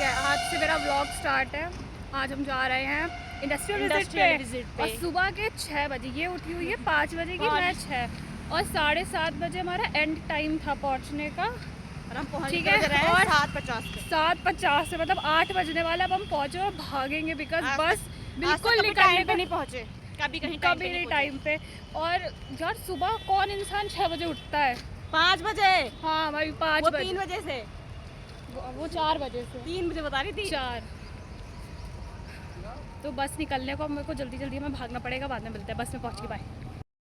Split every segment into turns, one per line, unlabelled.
है, आज से मेरा व्लॉग स्टार्ट है। आज हम जा रहे हैं इंडस्ट्रियल विजिट पे। और सुबह के 6 बजे, ये उठी हुई है 5 बजे की, मैं 6 और 7:30 बजे हमारा एंड टाइम था पहुंचने का।
और हम पहुंच
ठीक है,
और
7:50 से मतलब 8 बजने वाला। अब हम पहुंचे और भागेंगे बिकॉज बस बिल्कुल
निकलने पे नहीं पहुंचे, कभी
नहीं टाइम पे। और यार सुबह कौन इंसान 6 बजे उठता है?
5 बजे।
हाँ भाई 5 बजे।
3 बजे से,
वो 4 बजे से
3 बजे बता रही थी।
4। तो बस निकलने को मेरे को जल्दी हमें भागना पड़ेगा, बाद में मिलते हैं बस में पहुँच के। Bye.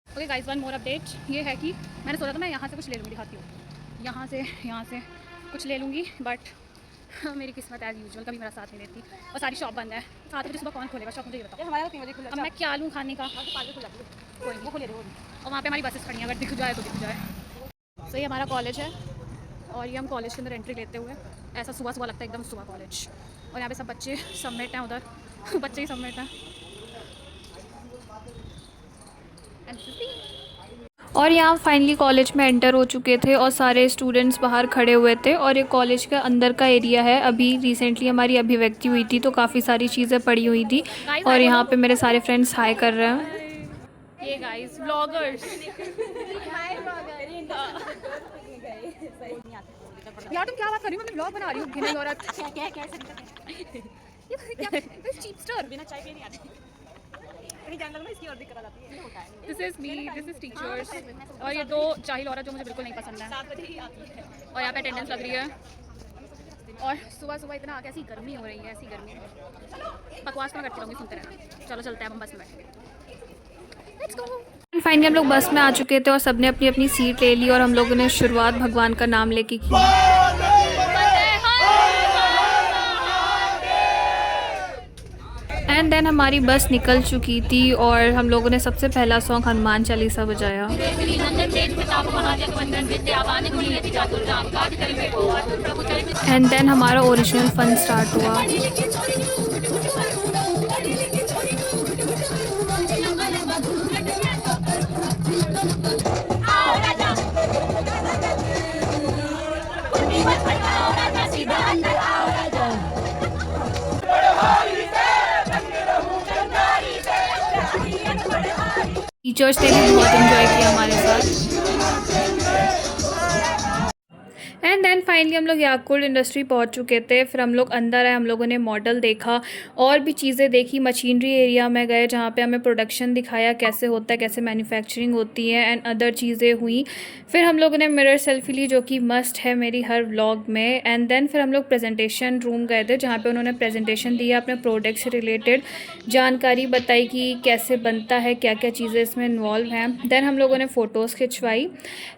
Okay guys, one more update ये है कि मैंने सोचा था मैं यहाँ से कुछ ले लूँगी, दिखाती हूँ। यहाँ से कुछ ले लूँगी, बट मेरी किस्मत एज यूजुअल कभी मेरा साथ नहीं देती और सारी शॉप बंद है। 7 बजे सुबह कौन खोलेगा शॉप, मुझे ये बताओ।
हमारा 3 बजे खुला।
अब मैं क्या लूँ खाने का?
कोई वो खोले
और वहाँ पे हमारी बसेस खड़ी हैं, अगर दिख जाए तो दिख जाए। तो ये हमारा कॉलेज है और ये हम कॉलेज के अंदर एंट्री लेते हुए ऐसा सुबह लगता है एकदम सुबह कॉलेज। और यहाँ पे सब बच्चे सबमिट हैं, उधर बच्चे ही सबमिट हैं। और यहाँ फाइनली कॉलेज में एंटर हो चुके थे और सारे स्टूडेंट्स बाहर खड़े हुए थे। और ये कॉलेज का अंदर का एरिया है। अभी रिसेंटली हमारी अभिव्यक्ति हुई थी तो काफ़ी सारी चीज़ें पड़ी हुई थी और यहाँ पे मेरे सारे फ्रेंड्स हाई कर रहे हैं। ये गाइस व्लॉगर्स। यार तुम क्या बात कर रही हो? मैं व्लॉग बना रही हूँ। घिनौनी औरत। चीपस्टर। बिना चाय पिए नहीं आती। This is me, this is teachers। और ये 2 जाहिल औरत जो मुझे बिल्कुल नहीं पसंद है। 7 बजे ही आती है और यहाँ पे अटेंडेंस लग रही है। और सुबह इतना कैसी गर्मी हो रही है, ऐसी गर्मी। बकवास मैं करती रहूँगी, सुनते रहना। चलो चलते हैं, हम बस में बैठेंगे। Let's go. फाइनली हम लोग बस में आ चुके थे और सबने अपनी अपनी सीट ले ली और हम लोगों ने शुरुआत भगवान का नाम लेके की। एंड देन हमारी बस निकल चुकी थी और हम लोगों ने सबसे पहला सॉन्ग हनुमान चालीसा बजाया। एंड देन हमारा ओरिजिनल फन स्टार्ट हुआ। टीचर्स ने भी बहुत एंजॉय किया हमारे साथ। एंड देन फाइनली हम लोग याकुल्ट इंडस्ट्री पहुंच चुके थे। फिर हम लोग अंदर आए, हम लोगों ने मॉडल देखा और भी चीज़ें देखी। मशीनरी एरिया में गए जहाँ पे हमें प्रोडक्शन दिखाया कैसे होता है, कैसे मैन्युफैक्चरिंग होती है एंड अदर चीज़ें हुई। फिर हम लोगों ने मिरर सेल्फी ली जो कि मस्ट है मेरी हर व्लॉग में। एंड देन फिर हम लोग प्रेजेंटेशन रूम गए थे जहाँ पे उन्होंने प्रेजेंटेशन दिया, अपने प्रोडक्ट से रिलेटेड जानकारी बताई कि कैसे बनता है, क्या क्या चीज़ें इसमें इन्वॉल्व हैं। देन हम लोगों ने फ़ोटोज़ खिंचवाई।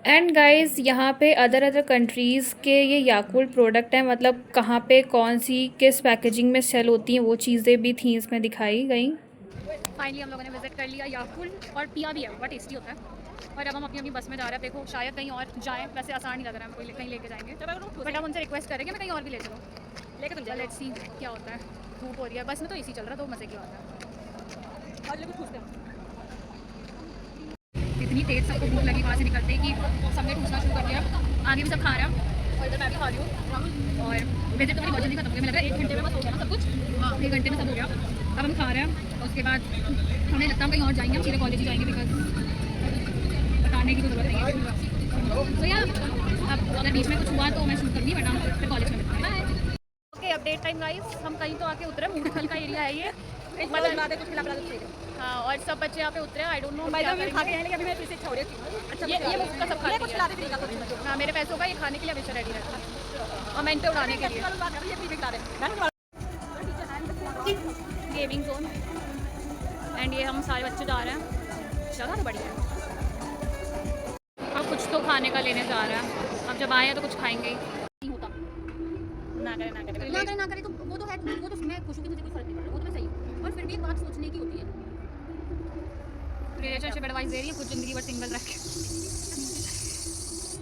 एंड गाइज़ यहाँ पे अदर कंट्रीज़ के ये याकुल्ट प्रोडक्ट हैं, मतलब कहाँ पे कौन सी किस पैकेजिंग में सेल होती हैं वो चीज़ें भी थी इसमें दिखाई गई। फाइनली हम लोगों ने विजिट कर लिया याकुल्ट और पिया भी है, बहुत टेस्टी होता है। और अब हम अपनी बस में जा रहे हैं। देखो शायद कहीं और जाएँ, वैसे आसान नहीं लग रहा है, कोई कहीं लेके जाएंगे बट हम उनसे रिक्वेस्ट करेंगे मैं कहीं और भी ले चलो, लेके तो लेट्स सी क्या होता है। धूप हो रही है, बस में तो एसी चल रहा है तो मज़े की बात है। इतनी तेज़ सबको भूख लगी वहाँ से निकलते ही कि सबने ठूसना शुरू कर दिया। आगे भी सब खा रहे हैं और इधर मैं भी खा रही हूँ। और विजिट तो मेरी बहुत जल्दी खत्म हो गई, मुझे लग रहा है 1 घंटे में बस हो गया सब कुछ। 1 घंटे में सब हो गया। अब हम खा रहे हैं और उसके बाद हमें लगता है कहीं और जाएंगे, हम सीधे कॉलेज ही जाएंगे बिकॉज बताने की कोई ज़रूरत नहीं है। तो यार अब अगर बीच में कुछ हुआ तो मैं शूट करूँगी, वरना फिर कॉलेज में मिलते हैं। ओके अपडेट टाइम गाइस, हम कहीं तो आके उतरे। मूर्खल का एरिया है ये, कुछ खिला हाँ। और सब बच्चे यहाँ पे उतरे। आई डोंट नो क्या करेंगे। अभी मैं फिर से छोड़ रही हूँ। अच्छा ये मुफ्त का सब खा रही है। हाँ मेरे पैसों का ये खाने के लिए हमेशा रेडी रहता है और मेंटे उड़ाने के लिए। गेमिंग जोन एंड ये हम सारे बच्चे जा रहे हैं। जगह तो बढ़िया है। अब कुछ तो खाने का लेने जा रहे हैं। अब जब आए हैं तो कुछ खाएंगे ही। नहीं होता ना करे तो वो तो है, वो तो मैं खुश हूँ कि मुझे कोई फर्क नहीं पड़ रहा, वो तो मैं सही हूँ। और फिर भी एक बात सोचने की होती है। रिलेशनशिप एडवाइस दे रही है, कुछ ज़िंदगी भर सिंगल रख।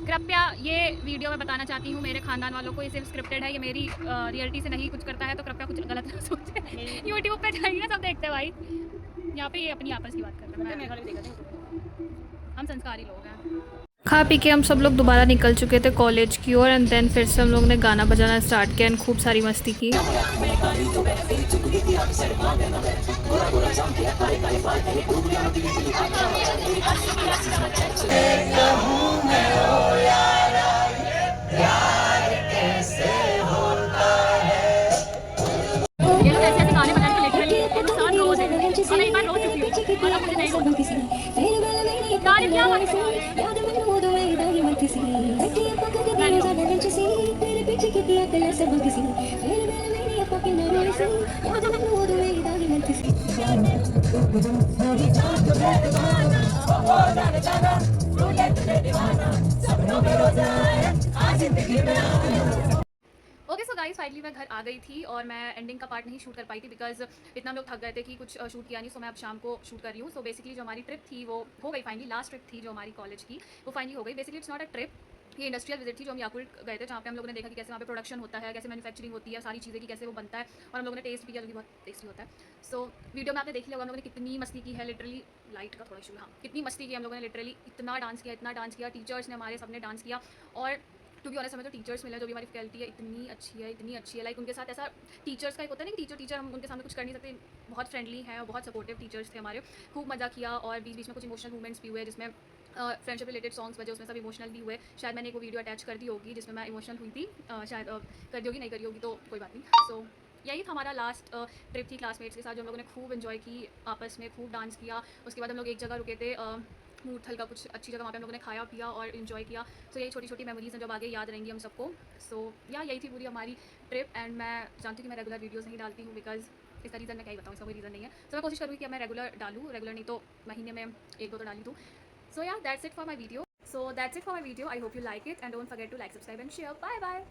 कृपया ये वीडियो में बताना चाहती हूँ मेरे खानदान वालों को, ये सिर्फ स्क्रिप्टेड है, ये मेरी रियलिटी से नहीं कुछ करता है तो कृपया कुछ गलत ना सोचें। यूट्यूब पे जाएंगे ना सब देखते हैं भाई, यहाँ पे ये अपनी आपस की बात कर रहे हैं। हम संस्कारी लोग हैं। खा पी के हम सब लोग दोबारा निकल चुके थे कॉलेज की ओर एंड देन फिर से हम लोग ने गाना बजाना स्टार्ट किया एंड खूब सारी मस्ती की।
ये लोग ऐसे ऐसे गाने बजाते हैं लिटरली इंसान रोज है और मैं एक बार रो चुकी हूँ और अब मुझे नहीं रोना गाने क्या बात ओके सो गाइस फाइनली मैं घर आ गई थी और मैं एंडिंग का पार्ट नहीं शूट कर पाई थी बिकॉज इतना हम लोग थक गए थे कि कुछ शूट किया नहीं। सो मैं अब शाम को शूट कर रही हूँ। सो बेसिकली जो हमारी ट्रिप थी वो हो गई फाइनली, लास्ट ट्रिप थी जो हमारी कॉलेज की वो फाइनली हो गई। Basically it's not a trip, ये इंडस्ट्रियल विजिट थी जो हम याकुल्ट गए थे, जहाँ पे हम लोगों ने देखा कि कैसे वहाँ पे प्रोडक्शन होता है, कैसे मैन्युफैक्चरिंग होती है, सारी चीज़ें की कैसे वो बनता है और हम लोगों ने टेस्ट भी किया जो कि बहुत टेस्टी होता है। सो वीडियो में आपने देख लिया होगा हम लोगों ने कितनी मस्ती की है, लिटरली लाइट का थोड़ा इशू, हाँ कितनी मस्ती की हम लोगों ने, लिटरली इतना डांस किया, टीचर्स ने हमारे सबने डांस किया और टू बी ऑनेस्ट हमें जो टीचर्स मिले जो भी हमारी फैकल्टी है इतनी अच्छी है। लाइक उनके साथ ऐसा टीचर्स का एक होता है ना कि टीचर हम उनके सामने कुछ कर नहीं सकते, बहुत फ्रेंडली हैं और बहुत सपोर्टिव टीचर्स थे हमारे। खूब मज़ा किया और बीच बीच में कुछ इमोशनल मूवमेंट्स भी हुए जिसमें फ्रेंडशिप रिलेटेड सॉन्ग्स बजे, उसमें सब इमोशनल भी हुए। शायद मैंने एक वो वीडियो अटैच कर दी होगी जिसमें मैं इमोशनल हुई थी, शायद कर दी होगी, नहीं करी होगी तो कोई बात नहीं। सो यही था हमारा लास्ट ट्रिप थी क्लासमेट्स के साथ जो हम लोगों ने खूब इन्जॉय की, आपस में खूब डांस किया। उसके बाद हम लोग एक जगह रुके थे मूर्थल का, कुछ अच्छी जगह वहाँ पे हम लोगों ने खाया पिया और इन्जॉय किया। सो यही छोटी छोटी मेमोरीज़ हैं जो आगे याद रहेंगी हम सबको। सो यही थी पूरी हमारी ट्रिप एंड मैं जानती हूँ कि मैं रेगुलर वीडियोज़ नहीं डालती हूँ बिकॉज इसका रीज़न मैं क्या ही बताऊँ, इसका कोई रीज़न नहीं है। सो मैं कोशिश करूँगी कि मैं रेगुलर डालूँ, रेगुलर नहीं तो महीने में एक दो तो डाली दूँ। So yeah, that's it for my video. I hope you like it and don't forget to like, subscribe and share. Bye bye.